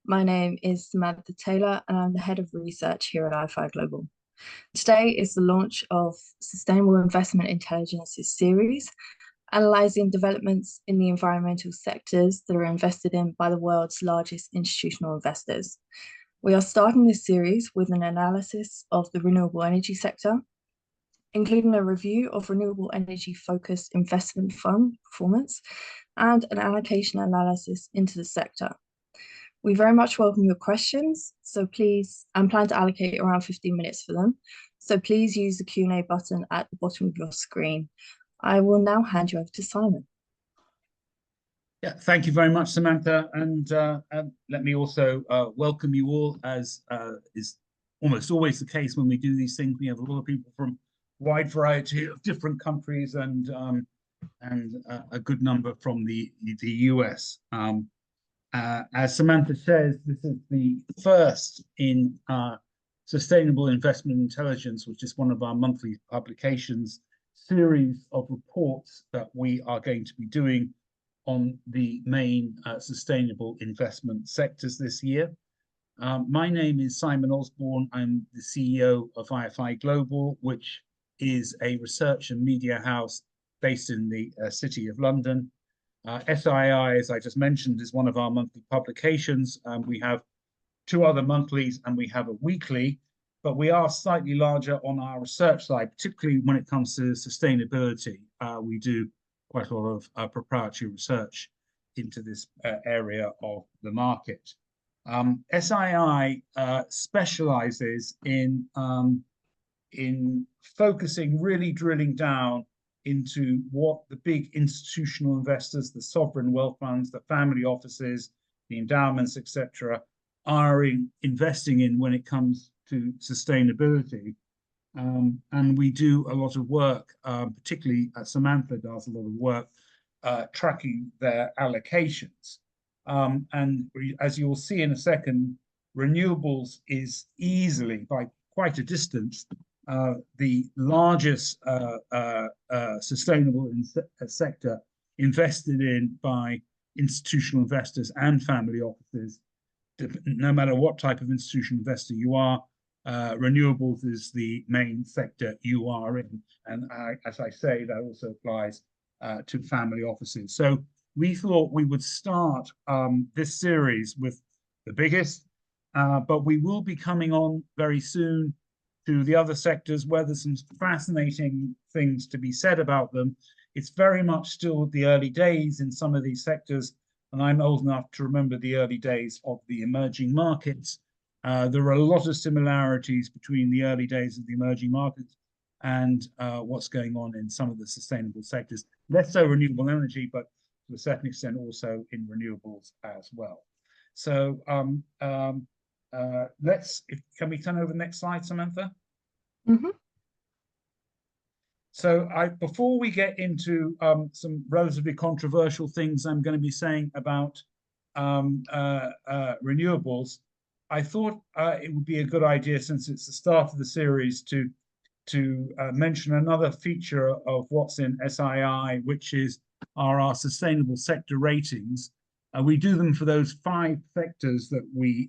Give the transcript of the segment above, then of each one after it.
My name is Samantha Taylor, and I'm the head of research here at i5 Global. Today is the launch of Sustainable Investment Intelligence's series, analysing developments in the environmental sectors that are invested in by the world's largest institutional investors. We are starting this series with an analysis of the renewable energy sector, including a review of renewable energy-focused investment fund performance and an allocation analysis into the sector. We very much welcome your questions, so please, and plan to allocate around 15 minutes for them. So please use the Q&A button at the bottom of your screen. I will now hand you over to Simon. Yeah, thank you very much, Samantha. And let me also welcome you all, as is almost always the case when we do these things. We have a lot of people from a wide variety of different countries and a good number from the US. As Samantha says, this is the first in Sustainable Investment Intelligence, which is one of our monthly publications, series of reports that we are going to be doing on the main sustainable investment sectors this year. My name is Simon Osborne. I'm the CEO of i5 Global, which is a research and media house based in the City of London. SII, as I just mentioned, is one of our monthly publications. We have two other monthlies and we have a weekly, but we are slightly larger on our research side, particularly when it comes to sustainability. We do quite a lot of proprietary research into this area of the market. SII specializes in focusing, really drilling down into what the big institutional investors, the sovereign wealth funds, the family offices, the endowments, etc., are investing in when it comes to sustainability. And we do a lot of work, particularly Samantha does a lot of work tracking their allocations. And as you'll see in a second, renewables is easily, by quite a distance, the largest sustainable sector invested in by institutional investors and family offices. No matter what type of institutional investor you are, renewables is the main sector you are in. And as I say, that also applies to family offices. So we thought we would start this series with the biggest, but we will be coming on very soon to the other sectors where there's some fascinating things to be said about them. It's very much still the early days in some of these sectors, and I'm old enough to remember the early days of the emerging markets. There are a lot of similarities between the early days of the emerging markets and what's going on in some of the sustainable sectors. Less so renewable energy, but to a certain extent also in renewables as well. So can we turn over the next slide, Samantha? Mm-hmm. So before we get into some relatively controversial things I'm going to be saying about renewables, I thought it would be a good idea, since it's the start of the series, to mention another feature of what's in SII, which are our sustainable sector ratings. We do them for those 5 sectors that we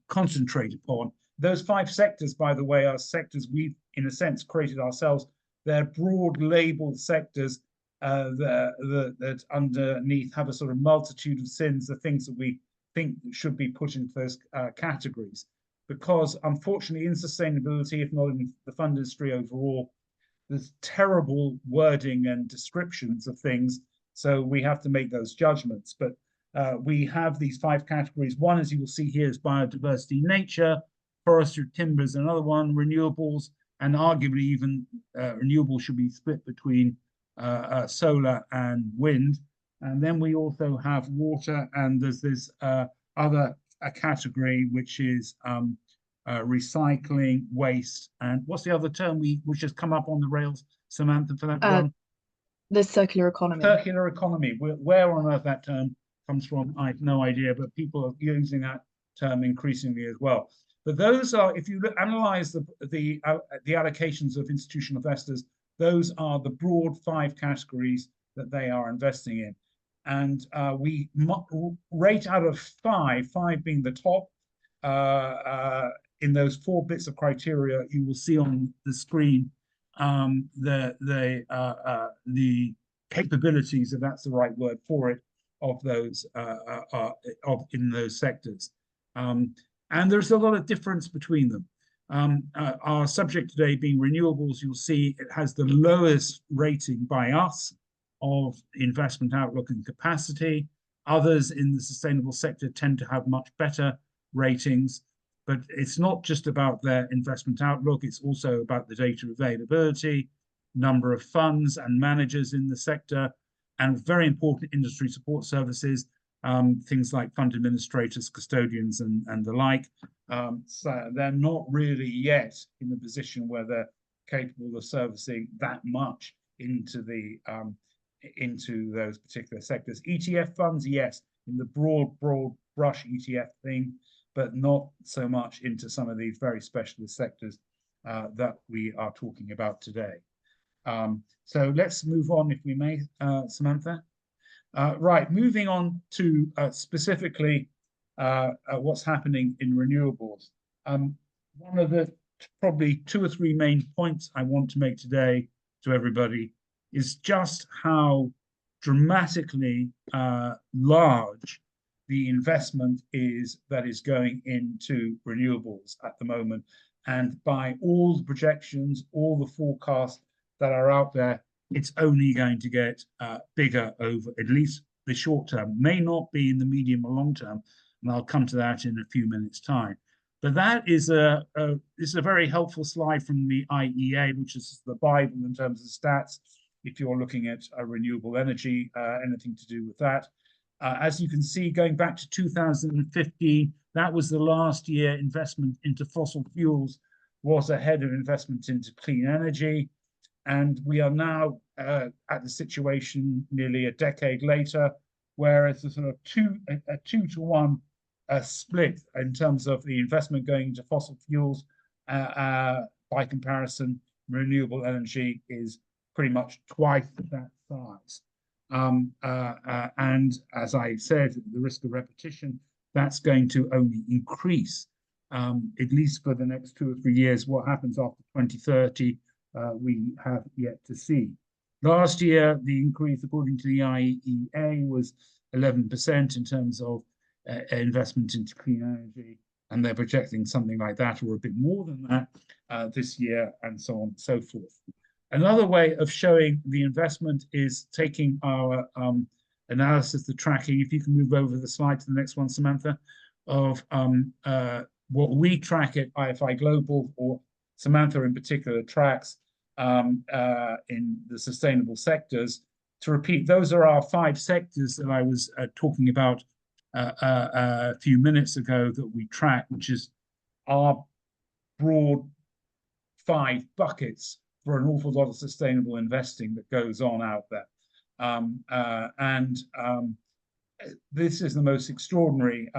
concentrate upon. Those 5 sectors, by the way, are sectors we've, in a sense, created ourselves. They're broad labeled sectors that underneath have a sort of multitude of sins, the things that we think should be put into those categories. Because unfortunately, in sustainability, if not in the fund industry overall, there's terrible wording and descriptions of things. So we have to make those judgments. But we have these 5 categories. One, as you will see here, is biodiversity, nature, forestry, timbers, another one, renewables, and arguably even renewables should be split between solar and wind. And then we also have water, and there's this other category, which is recycling, waste, and what's the other term which has come up on the rails, Samantha, for that one? The circular economy. Circular economy. Where on earth that term comes from, I have no idea, but people are using that term increasingly as well. But those are, if you analyze the allocations of institutional investors, those are the broad 5 categories that they are investing in. And we rate out of five being the top. In those 4 bits of criteria, you will see on the screen the capabilities, if that's the right word for it, of those in those sectors. And there's a lot of difference between them. Our subject today being renewables, you'll see it has the lowest rating by us of investment outlook and capacity. Others in the sustainable sector tend to have much better ratings, but it's not just about their investment outlook, it's also about the data availability, number of funds and managers in the sector, and very important industry support services, things like fund administrators, custodians, and the like. So they're not really yet in a position where they're capable of servicing that much into those particular sectors. ETF funds, yes, in the broad brush ETF thing, but not so much into some of these very specialist sectors that we are talking about today. So let's move on, if we may, Samantha. Right, moving on to specifically what's happening in renewables. One of the probably 2 or 3 main points I want to make today to everybody is just how dramatically large the investment is that is going into renewables at the moment. And by all the projections, all the forecasts that are out there, it's only going to get bigger over at least the short term, may not be in the medium or long term, and I'll come to that in a few minutes' time. But that is a very helpful slide from the IEA, which is the Bible in terms of stats, if you're looking at renewable energy, anything to do with that. As you can see, going back to 2015, that was the last year investment into fossil fuels was ahead of investment into clean energy. And we are now at the situation nearly a decade later, where it's a sort of 2-to-1 split in terms of the investment going into fossil fuels. By comparison, renewable energy is pretty much twice that size. And as I said, at the risk of repetition, that's going to only increase, at least for the next 2 or 3 years. What happens after 2030? We have yet to see. Last year, the increase, according to the IEA, was 11% in terms of investment into clean energy, and they're projecting something like that or a bit more than that this year, and so on and so forth. Another way of showing the investment is taking our analysis, the tracking, if you can move over the slide to the next one, Samantha, of what we track at IFI Global, or Samantha in particular tracks in the sustainable sectors. To repeat, those are our 5 sectors that I was talking about a few minutes ago that we track, which is our broad 5 buckets for an awful lot of sustainable investing that goes on out there. This is the most extraordinary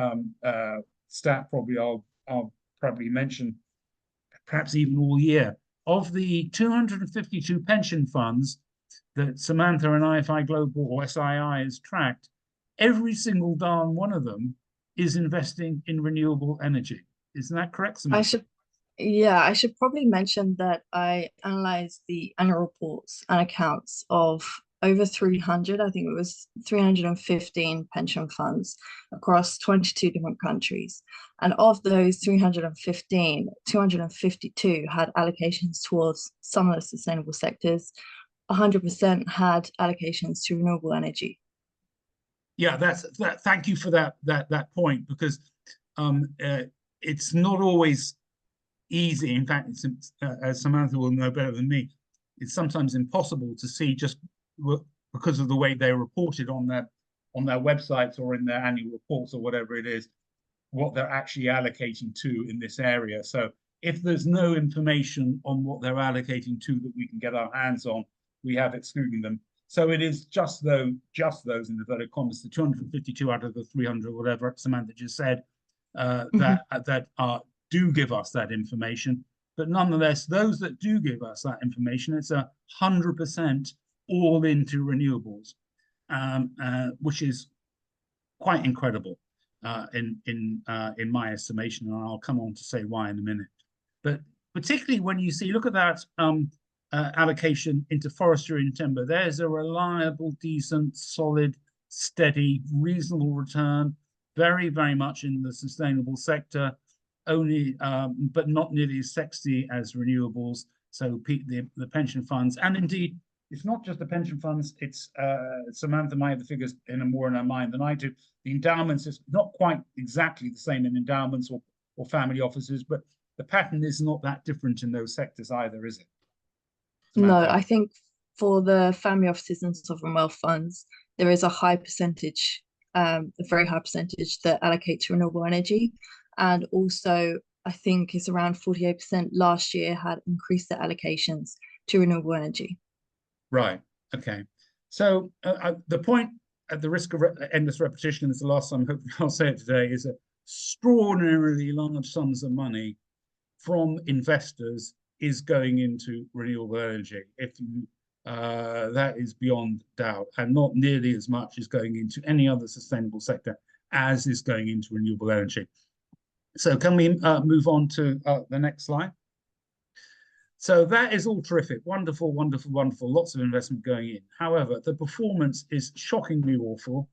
stat probably I'll probably mention, perhaps even all year. Of the 252 pension funds that Samantha and IFI Global or SII has tracked, every single darn one of them is investing in renewable energy. Isn't that correct, Samantha? I should probably mention that I analyzed the annual reports and accounts of over 300, I think it was 315 pension funds across 22 different countries. And of those 315, 252 had allocations towards some of the sustainable sectors. 100% had allocations to renewable energy. Yeah, thank you for that point, because it's not always easy. In fact, as Samantha will know better than me, it's sometimes impossible to see, just because of the way they're reported on their websites or in their annual reports or whatever it is, what they're actually allocating to in this area. So if there's no information on what they're allocating to that we can get our hands on, we have excluding them. So it is just those in inverted commas, the 252 out of the 300, whatever Samantha just said, that do give us that information. But nonetheless, those that do give us that information, it's 100% all into renewables. which is quite incredible in my estimation, and I'll come on to say why in a minute. But particularly when you see, look at that allocation into forestry and timber, there's a reliable, decent, solid, steady, reasonable return, very, very much in the sustainable sector, only, but not nearly as sexy as renewables. So the pension funds, and indeed, it's not just the pension funds, it's Samantha might have the figures more in her mind than I do. The endowments is not quite exactly the same in endowments or family offices, but the pattern is not that different in those sectors either, is it, No, Samantha? I think for the family offices and sovereign wealth funds, there is a very high percentage that allocate to renewable energy. And also, I think it's around 48% last year had increased their allocations to renewable energy. Right. Okay. So the point, at the risk of endless repetition, is the last time hopefully I'll say it today, is extraordinarily large sums of money from investors is going into renewable energy. If you that is beyond doubt, and not nearly as much is going into any other sustainable sector as is going into renewable energy. So can we move on to the next slide? So that is all terrific, wonderful, wonderful, wonderful, lots of investment going in. However, the performance is shockingly awful,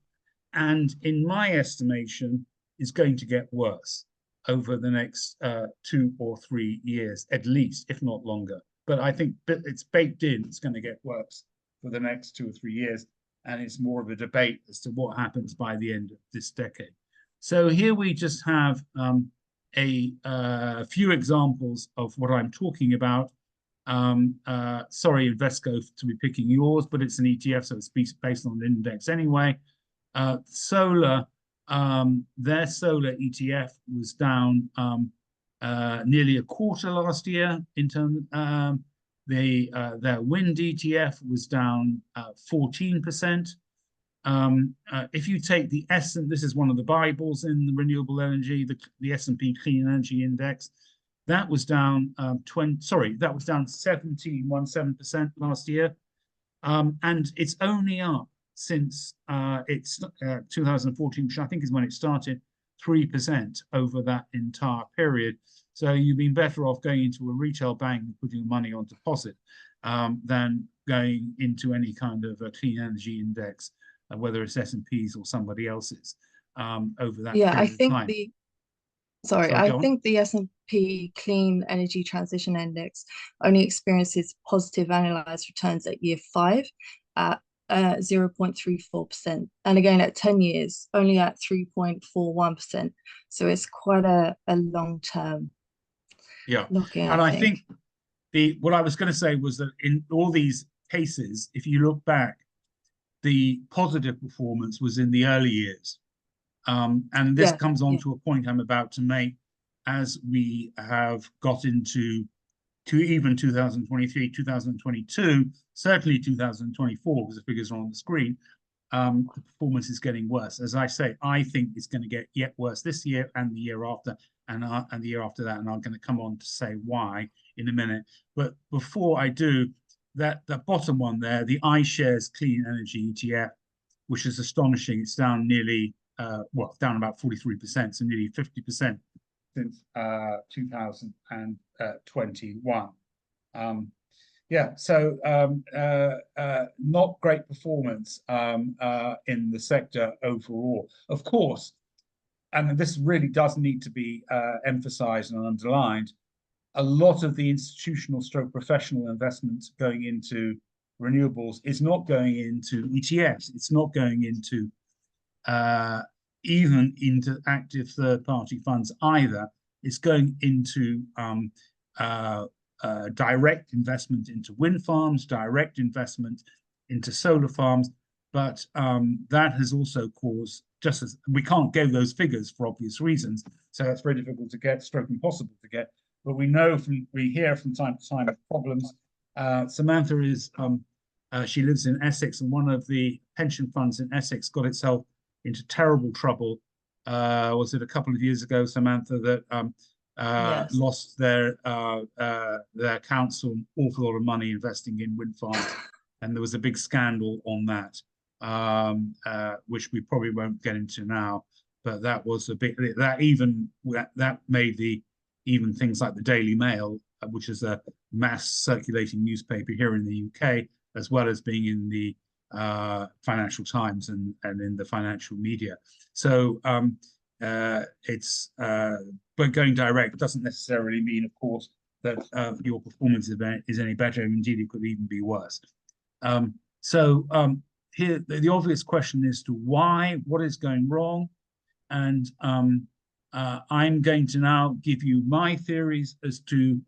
and in my estimation, is going to get worse over the next 2 or 3 years, at least, if not longer. But I think it's baked in, it's going to get worse for the next 2 or 3 years, and it's more of a debate as to what happens by the end of this decade. So here we just have a few examples of what I'm talking about. Sorry, Invesco, to be picking yours, but it's an ETF, so it's based on an index anyway. Solar, their solar ETF was down nearly a quarter last year in terms. Their wind ETF was down 14%. If you take the this is one of the Bibles in the renewable energy, the S&P Clean Energy Index, that was down 17.17% last year, and it's only up since it's 2014, which I think is when it started, 3% over that entire period. So you've been better off going into a retail bank and putting money on deposit than going into any kind of a clean energy index, whether it's S&P's or somebody else's, over that Yeah, period of time. Sorry, I go on. think the S&P Clean Energy Transition Index only experiences positive annualized returns at year 5 at 0.34%. And again, at 10 years, only at 3.41%. So it's quite a long term Yeah. looking, And I I think. think what I was going to say was that in all these cases, if you look back, the positive performance was in the early years. And this Yeah, comes on yeah. to a point I'm about to make. As we have got into even 2023, 2022, certainly 2024, because the figures are on the screen, the performance is getting worse. As I say, I think it's going to get yet worse this year and the year after, and the year after that. And I'm going to come on to say why in a minute. But before I do, that bottom one there, the iShares Clean Energy ETF, which is astonishing. It's down nearly, down about 43%, so nearly 50% since 2021. Yeah, so not great performance in the sector overall. Of course, and this really does need to be emphasized and underlined, a lot of the institutional stroke professional investments going into renewables is not going into ETFs. It's not going into even into active third-party funds either. It's going into direct investment into wind farms, direct investment into solar farms, but that has also caused, just as we can't give those figures for obvious reasons, so it's very difficult to get, stroke impossible to get, but we hear from time to time of problems. Samantha is, she lives in Essex, and one of the pension funds in Essex got itself into terrible trouble. Was it a couple of years ago, Samantha, that Yes. lost their council an awful lot of money investing in wind farms, and there was a big scandal on that. which we probably won't get into now. But that was a bit that made even things like the Daily Mail, which is a mass circulating newspaper here in the UK, as well as being in the Financial Times and in the financial media. So but going direct doesn't necessarily mean, of course, that your performance is any better. Indeed, it could even be worse. Here, the obvious question is to why, what is going wrong? And I'm going to now give you my theories as to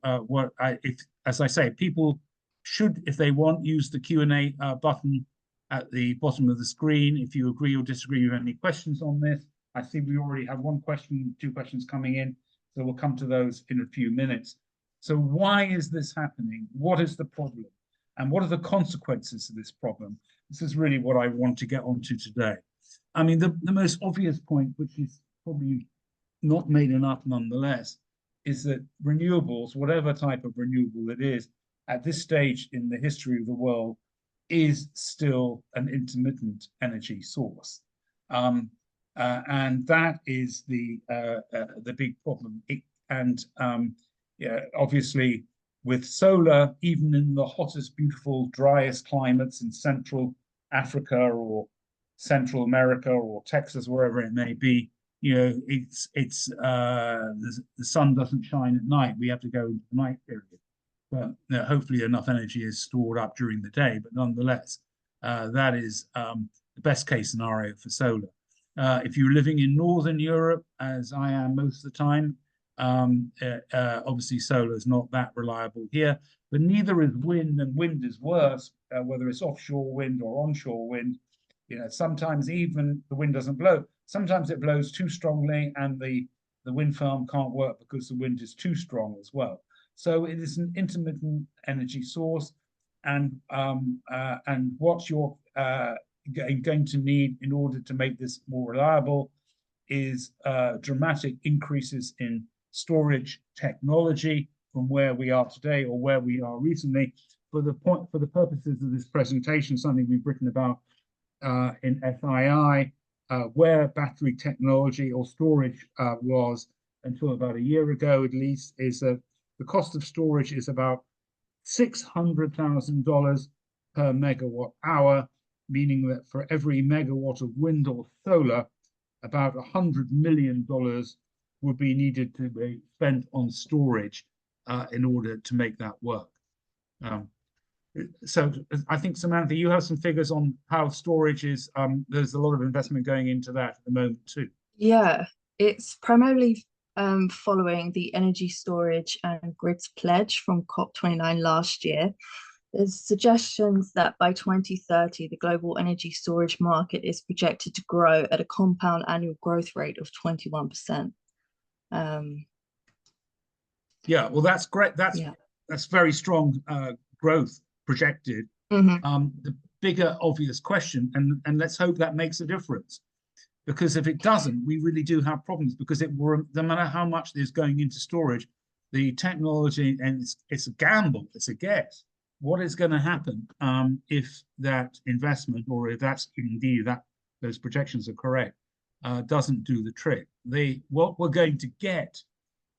as I say, people should, if they want, use the Q&A button at the bottom of the screen. If you agree or disagree with any questions on this, I see we already have one question, two questions coming in, so we'll come to those in a few minutes. So why is this happening? What is the problem? And what are the consequences of this problem? This is really what I want to get onto today. I mean, the most obvious point, which is probably not made enough nonetheless, is that renewables, whatever type of renewable it is, at this stage in the history of the world, is still an intermittent energy source. And that is the big problem. Obviously, with solar, even in the hottest, beautiful, driest climates in Central Africa or Central America or Texas, wherever it may be, the sun doesn't shine at night. We have to go into the night period. But hopefully enough energy is stored up during the day. But nonetheless, that is the best case scenario for solar. If you're living in Northern Europe, as I am most of the time, obviously solar is not that reliable here, but neither is wind, and wind is worse, whether it's offshore wind or onshore wind. Sometimes even the wind doesn't blow. Sometimes it blows too strongly and the wind farm can't work because the wind is too strong as well. So it is an intermittent energy source, and what you're going to need in order to make this more reliable is dramatic increases in storage technology from where we are today or where we are recently. For the purposes of this presentation, something we've written about in SII, where battery technology or storage was until about a year ago at least, is that the cost of storage is about $600,000 per megawatt hour, meaning that for every megawatt of wind or solar, about $100 million would be needed to be spent on storage in order to make that work. So I think, Samantha, you have some figures on how storage is, there's a lot of investment going into that at the moment too. Yeah, it's primarily following the energy storage and grids pledge from COP29 last year. There's suggestions that by 2030, the global energy storage market is projected to grow at a compound annual growth rate of 21%. Yeah, well, that's great. That's very strong growth projected. The bigger obvious question, and let's hope that makes a difference, because if it doesn't, we really do have problems, because no matter how much is going into storage, the technology, and it's a gamble, it's a guess. What is going to happen if that investment, or if that's indeed those projections are correct, doesn't do the trick? What we're going to get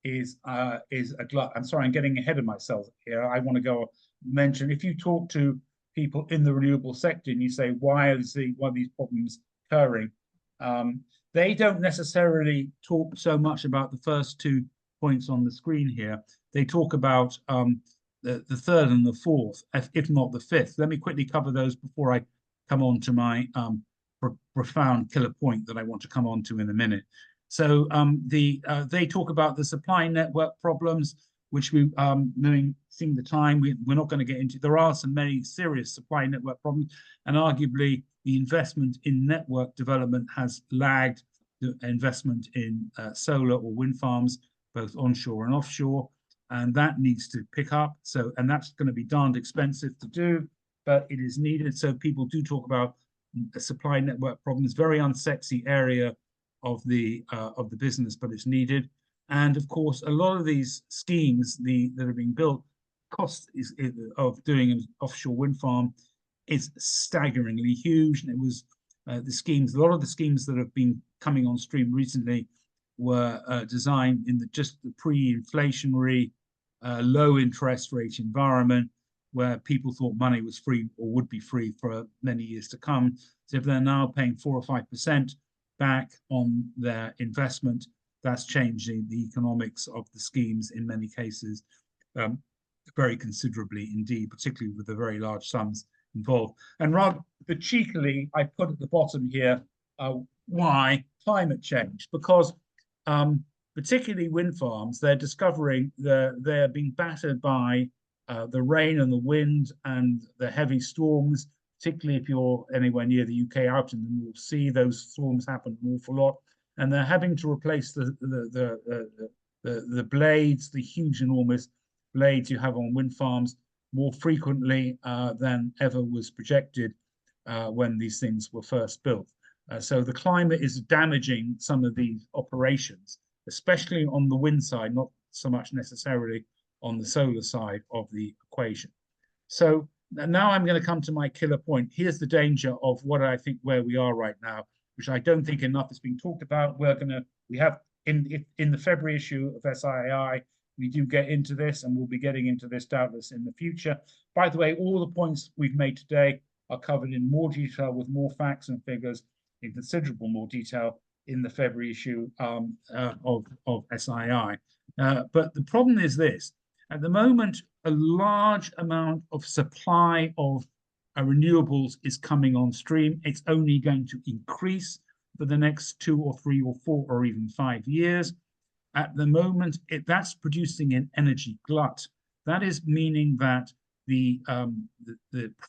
is a glut. I'm sorry, I'm getting ahead of myself here. I want to go mention, if you talk to people in the renewable sector and you say, why are these problems occurring? They don't necessarily talk so much about the first 2 points on the screen here. They talk about the third and the fourth, if not the fifth. Let me quickly cover those before I come on to my profound killer point that I want to come on to in a minute. So they talk about the supply network problems, which we seeing the time, we're not going to get into. There are many serious supply network problems, and arguably the investment in network development has lagged the investment in solar or wind farms, both onshore and offshore, and that needs to pick up. So, and that's going to be darned expensive to do, but it is needed. So people do talk about a supply network problems, very unsexy area of the business, but it's needed. And of course, a lot of these schemes that are being built, cost of doing an offshore wind farm is staggeringly huge. And it was a lot of the schemes that have been coming on stream recently were designed in just the pre-inflationary, low interest rate environment where people thought money was free or would be free for many years to come. So if they're now paying 4 or 5% back on their investment, that's changing the economics of the schemes in many cases very considerably indeed, particularly with the very large sums involved. And rather cheekily, I put at the bottom here why climate change, because particularly wind farms, they're discovering they're being battered by the rain and the wind and the heavy storms, particularly if you're anywhere near the UK, out in the North Sea. Those storms happen an awful lot, and they're having to replace the blades, the huge, enormous blades you have on wind farms, more frequently than ever was projected when these things were first built. So the climate is damaging some of these operations, especially on the wind side, not so much necessarily on the solar side of the equation. So now I'm going to come to my killer point. Here's the danger of what I think where we are right now, which I don't think enough is being talked about. We have in the February issue of SII, we do get into this, and we'll be getting into this doubtless in the future. By the way, all the points we've made today are covered in more detail with more facts and figures in considerable more detail in the February issue of SII. But the problem is this. At the moment, a large amount of supply of renewables is coming on stream. It's only going to increase for the next 2 or 3 or 4 or even 5 years. At the moment, that's producing an energy glut. That is meaning that the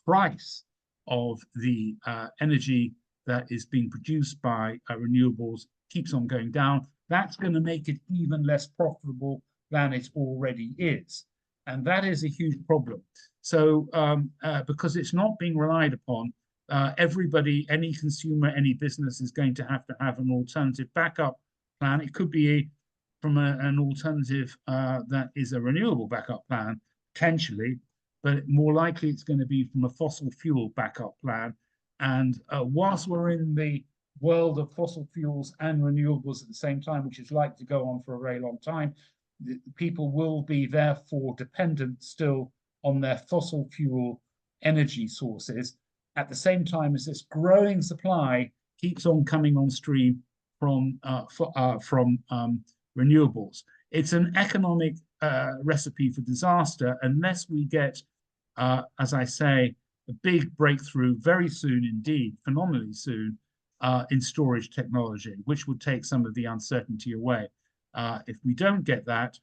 price of the energy that is being produced by renewables keeps on going down. That's going to make it even less profitable than it already is. And that is a huge problem. So because it's not being relied upon, everybody, any consumer, any business is going to have an alternative backup plan. It could be from an alternative that is a renewable backup plan, potentially, but more likely it's going to be from a fossil fuel backup plan. And whilst we're in the world of fossil fuels and renewables at the same time, which is likely to go on for a very long time, people will be therefore dependent still on their fossil fuel energy sources at the same time as this growing supply keeps on coming on stream from renewables. It's an economic recipe for disaster unless we get, as I say, a big breakthrough very soon indeed, phenomenally soon, in storage technology, which would take some of the uncertainty away. If we don't get that,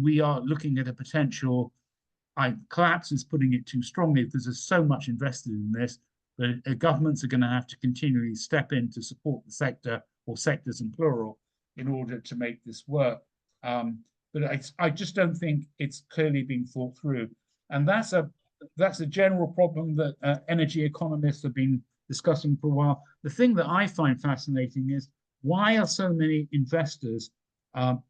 we are looking at a potential, collapse is putting it too strongly, because there's so much invested in this, that governments are going to have to continually step in to support the sector, or sectors in plural, in order to make this work. But I just don't think it's clearly being thought through. And that's a general problem that energy economists have been discussing for a while. The thing that I find fascinating is, why are so many investors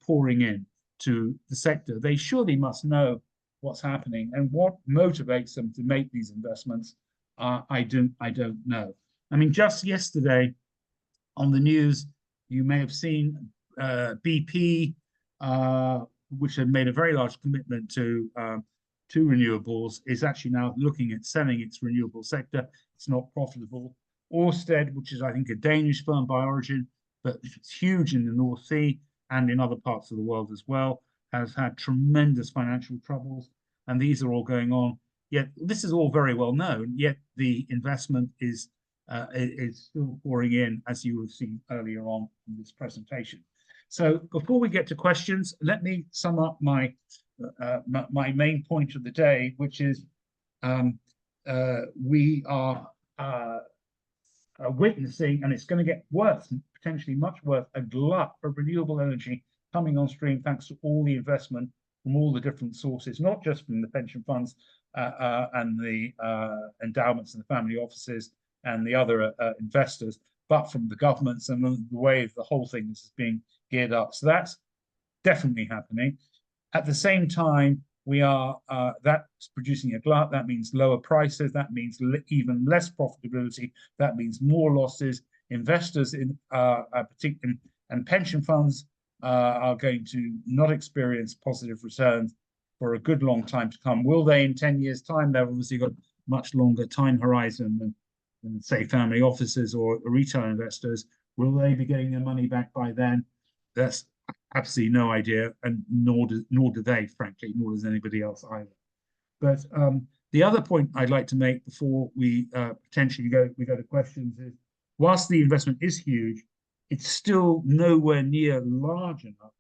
pouring in to the sector? They surely must know what's happening, and what motivates them to make these investments. I don't know. I mean, just yesterday on the news, you may have seen BP, which had made a very large commitment to renewables, is actually now looking at selling its renewable sector. It's not profitable. Ørsted, which is, I think, a Danish firm by origin, but it's huge in the North Sea and in other parts of the world as well, has had tremendous financial troubles, and these are all going on. Yet this is all very well known, yet the investment is still pouring in, as you have seen earlier on in this presentation. So before we get to questions, let me sum up my main point of the day, which is we are witnessing, and it's going to get worse, potentially much worse, a glut of renewable energy coming on stream thanks to all the investment from all the different sources, not just from the pension funds and the endowments and the family offices and the other investors, but from the governments and the way the whole thing is being geared up. So that's definitely happening. At the same time, that's producing a glut. That means lower prices. That means even less profitability. That means more losses. Investors in particular and pension funds are going to not experience positive returns for a good long time to come. Will they in 10 years' time? They've obviously got much longer time horizon than say family offices or retail investors. Will they be getting their money back by then? That's absolutely no idea, and nor do they, frankly, nor does anybody else either. But the other point I'd like to make before we potentially go to questions is, whilst the investment is huge, it's still nowhere near large enough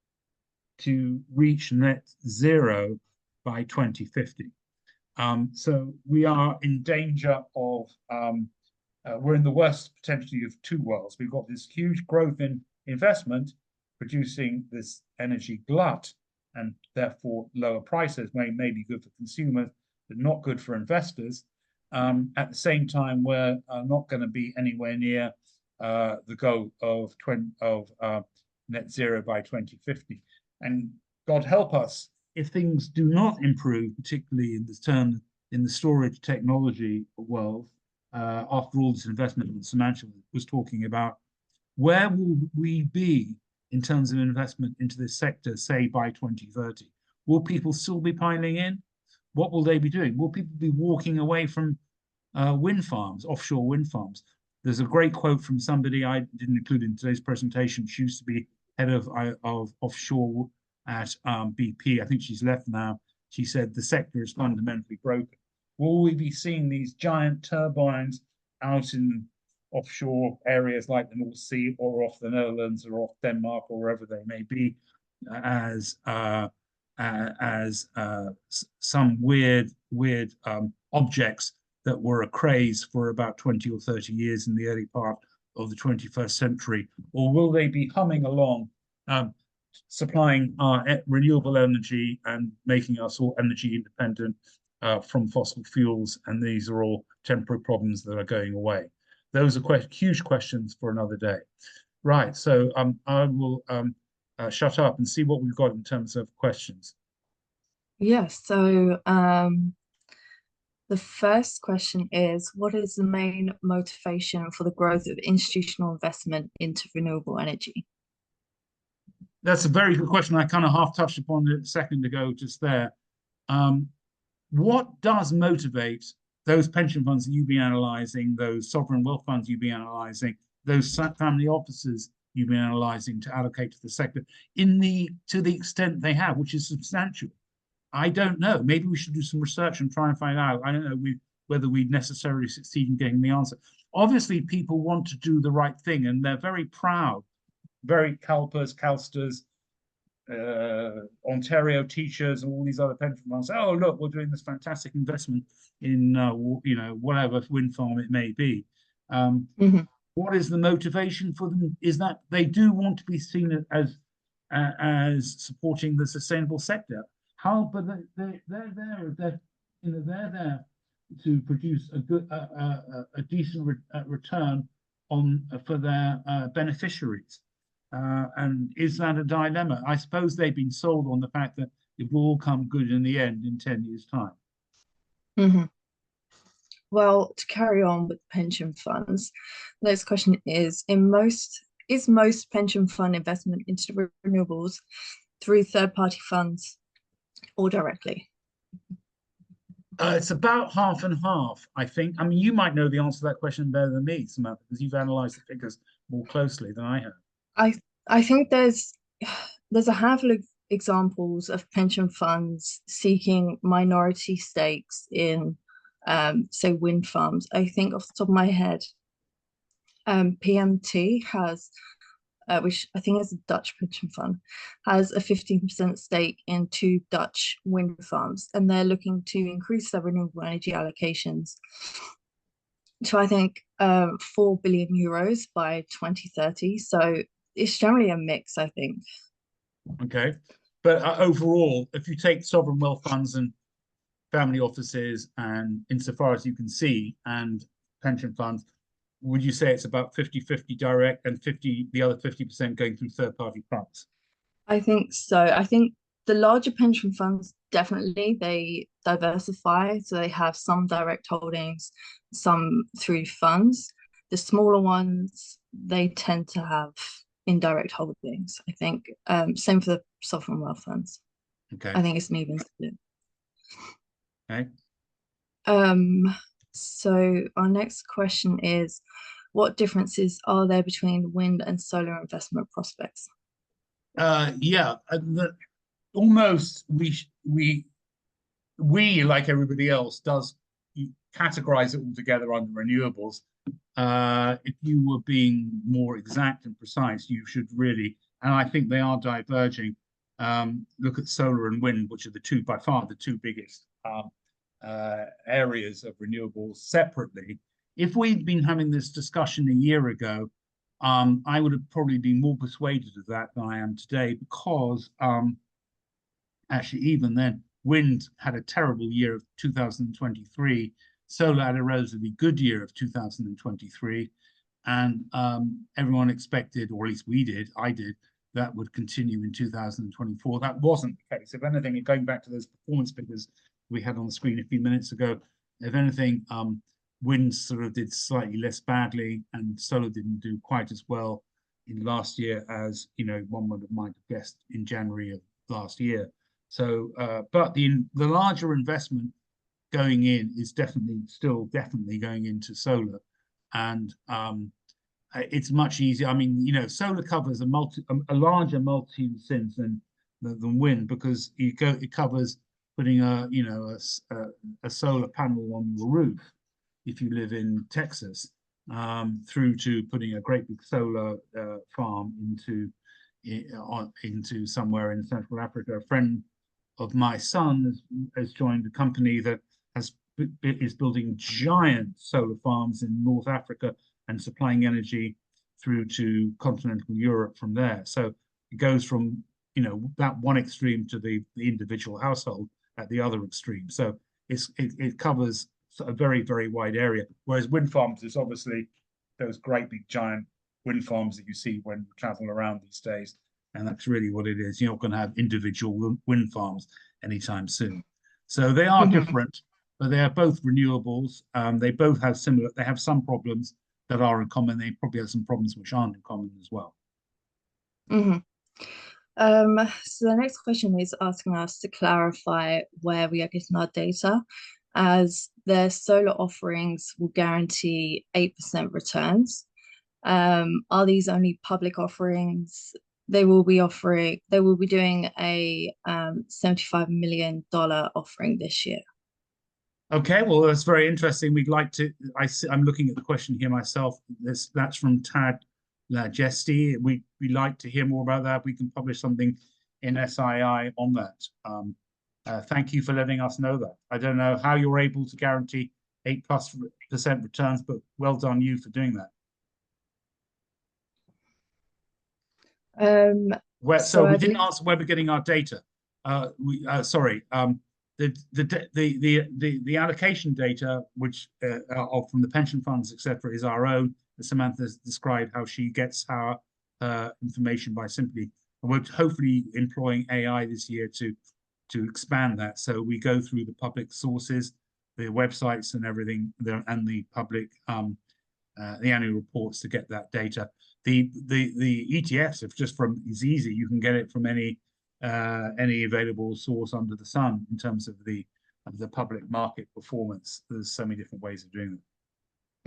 to reach net zero by 2050. So we are in danger of, we're in the worst potentially of two worlds. We've got this huge growth in investment producing this energy glut, and therefore lower prices may be good for consumers, but not good for investors. At the same time, we're not going to be anywhere near the goal of net zero by 2050. And God help us if things do not improve, particularly in the storage technology world. After all this investment that Samantha was talking about, where will we be in terms of investment into this sector, say by 2030? Will people still be piling in? What will they be doing? Will people be walking away from wind farms, offshore wind farms? There's a great quote from somebody I didn't include in today's presentation. She used to be head of offshore at BP. I think she's left now. She said the sector is fundamentally broken. Will we be seeing these giant turbines out in offshore areas like the North Sea or off the Netherlands or off Denmark or wherever they may be, as some weird objects that were a craze for about 20 or 30 years in the early part of the 21st century? Or will they be humming along, supplying our renewable energy and making us all energy independent from fossil fuels? And these are all temporary problems that are going away. Those are huge questions for another day. Right, so I will shut up and see what we've got in terms of questions. Yes, so the first question is, what is the main motivation for the growth of institutional investment into renewable energy? That's a very good question. I kind of half touched upon it a second ago, just there. What does motivate those pension funds that you've been analysing, those sovereign wealth funds you've been analysing, those family offices you've been analysing to allocate to the sector to the extent they have, which is substantial? I don't know. Maybe we should do some research and try and find out. I don't know whether we'd necessarily succeed in getting the answer. Obviously, people want to do the right thing, and they're very proud, very CalSTRs, Ontario teachers, and all these other pension funds. Oh, look, we're doing this fantastic investment in whatever wind farm it may be. What is the motivation for them? Is that they do want to be seen as supporting the sustainable sector. How? But they're there to produce a decent return for their beneficiaries. And is that a dilemma? I suppose they've been sold on the fact that it will all come good in the end in 10 years' time. Well, to carry on with pension funds, the next question is most pension fund investment into renewables through third-party funds or directly? It's about half and half, I think. I mean, you might know the answer to that question better than me, Samantha, because you've analysed the figures more closely than I have. I think there's a handful of examples of pension funds seeking minority stakes in say wind farms. I think off the top of my head, PMT has, which I think is a Dutch pension fund, has a 15% stake in 2 Dutch wind farms, and they're looking to increase their renewable energy allocations to, I think, 4 billion euros by 2030. So it's generally a mix, I think. Okay. But overall, if you take sovereign wealth funds and family offices, and insofar as you can see, and pension funds, would you say it's about 50-50 direct and the other 50% going through third-party funds? I think so. I think The larger pension funds definitely they diversify, so they have some direct holdings, some through funds. The smaller ones they tend to have indirect holdings. I think same for the sovereign wealth funds. Okay. I think it's an even split. Okay. Um, so our next question is, what differences are there between wind and solar investment prospects? Yeah. Almost we like everybody else does categorize it all together under renewables. If you were being more exact and precise, you should really, and I think they are diverging. Look at solar and wind, which are the two by far the two biggest areas of renewables separately. If we'd been having this discussion a year ago, I would have probably been more persuaded of that than I am today, because actually, even then, wind had a terrible year of 2023. Solar had a relatively good year of 2023. And everyone expected, or at least we did, I did, that would continue in 2024. That wasn't the case. If anything, going back to those performance figures we had on the screen a few minutes ago, if anything, wind sort of did slightly less badly, and solar didn't do quite as well in last year as one might have guessed in January of last year. So, but the larger investment going in is still definitely going into solar, and it's much easier. I mean, solar covers a larger multitude of sins than wind, because it covers putting a solar panel on your roof if you live in Texas, through to putting a great big solar farm into somewhere in Central Africa. A friend of my son has joined a company that is building giant solar farms in North Africa and supplying energy through to continental Europe from there. So it goes from that one extreme to the individual household at the other extreme. So it covers a very, very wide area. Whereas wind farms is obviously those great big giant wind farms that you see when you travel around these days. And that's really what it is. You're not going to have individual wind farms anytime soon. So they are different, but they are both renewables. They both have similar, they have some problems that are in common. They probably have some problems which aren't in common as well. Mm-hmm. So the next question is asking us to clarify where we are getting our data, as their solar offerings will guarantee 8% returns. Are these only public offerings? They will be doing a $75 million offering this year. Okay, well, that's very interesting. We'd like to, I'm looking at the question here myself. That's from Tad Lajesti. We'd like to hear more about that. We can publish something in SII on that. Thank you for letting us know that. I don't know how you're able to guarantee 8+% returns, but well done you for doing that. So we didn't answer where we're getting our data. Sorry. The allocation data, which from the pension funds, etc., is our own. Samantha's described how she gets our information by simply, and we're hopefully employing AI this year to expand that. So we go through the public sources, the websites and everything, and the public the annual reports to get that data. The ETFs, if just from is easy, you can get it from any available source under the sun in terms of the public market performance. There's so many different ways of doing it.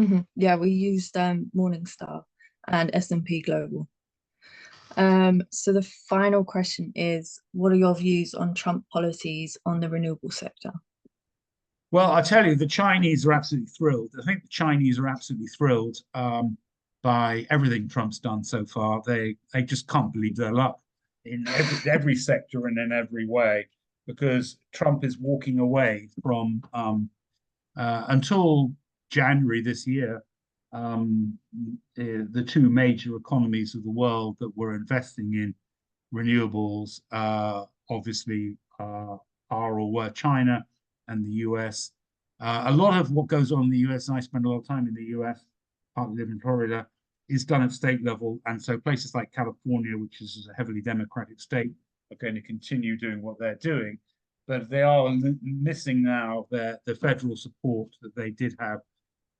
Mm-hmm. Yeah, we used Morningstar and S&P Global. So the final question is, what are your views on Trump policies on the renewable sector? Well, I tell you, the Chinese are absolutely thrilled. I think the Chinese are absolutely thrilled by everything Trump's done so far. They just can't believe their luck in every sector and in every way, because Trump is walking away from until January this year. The two major economies of the world that were investing in renewables, obviously, are or were China and the US. A lot of what goes on in the US, and I spend a lot of time in the US, partly live in Florida, is done at state level. And so places like California, which is a heavily Democratic state, are going to continue doing what they're doing, but they are missing now the federal support that they did have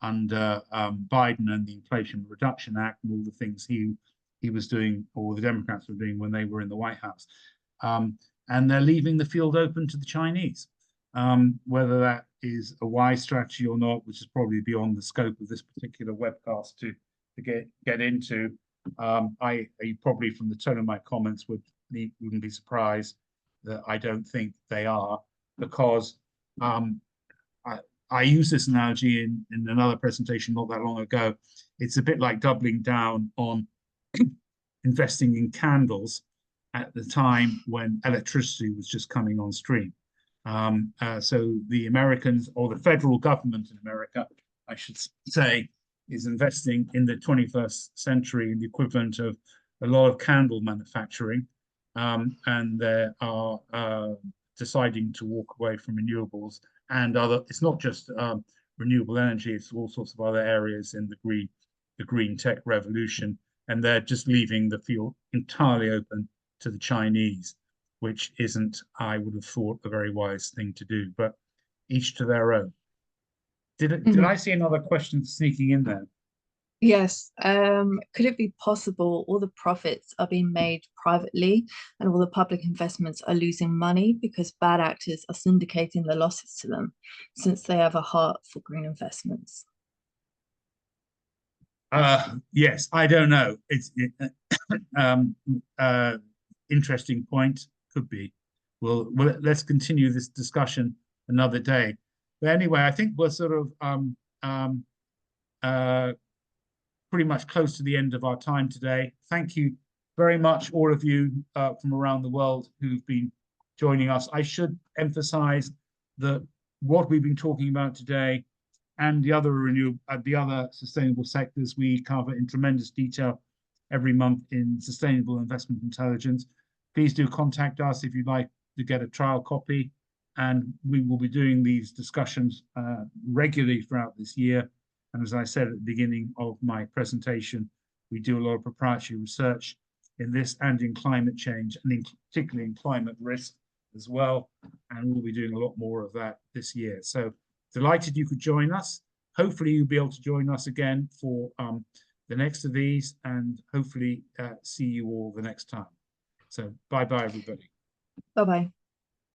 under Biden and the Inflation Reduction Act and all the things he was doing, or the Democrats were doing when they were in the White House. And they're leaving the field open to the Chinese. Whether that is a wise strategy or not, which is probably beyond the scope of this particular webcast to get into. You probably, from the tone of my comments, wouldn't be surprised that I don't think they are, because I used this analogy in another presentation not that long ago. It's a bit like doubling down on investing in candles at the time when electricity was just coming on stream. So the Americans, or the federal government in America, I should say, is investing in the 21st century in the equivalent of a lot of candle manufacturing, and they are deciding to walk away from renewables and other. It's not just renewable energy; it's all sorts of other areas in the green tech revolution, and they're just leaving the field entirely open to the Chinese, which isn't, I would have thought, a very wise thing to do. But each to their own. Did I see another question sneaking in there? Yes. Could it be possible all the profits are being made privately and all the public investments are losing money because bad actors are syndicating the losses to them, since they have a heart for green investments? Yes, I don't know. It's interesting point. Could be. Well, let's continue this discussion another day. But anyway, I think we're sort of pretty much close to the end of our time today. Thank you very much, all of you from around the world who've been joining us. I should emphasize that what we've been talking about today and the other sustainable sectors we cover in tremendous detail every month in Sustainable Investment Intelligence. Please do contact us if you'd like to get a trial copy, and we will be doing these discussions regularly throughout this year. And as I said at the beginning of my presentation, we do a lot of proprietary research in this and in climate change, and particularly in climate risk as well. And we'll be doing a lot more of that this year. So delighted you could join us. Hopefully you'll be able to join us again for the next of these, and hopefully see you all the next time. So bye-bye, everybody. Bye-bye.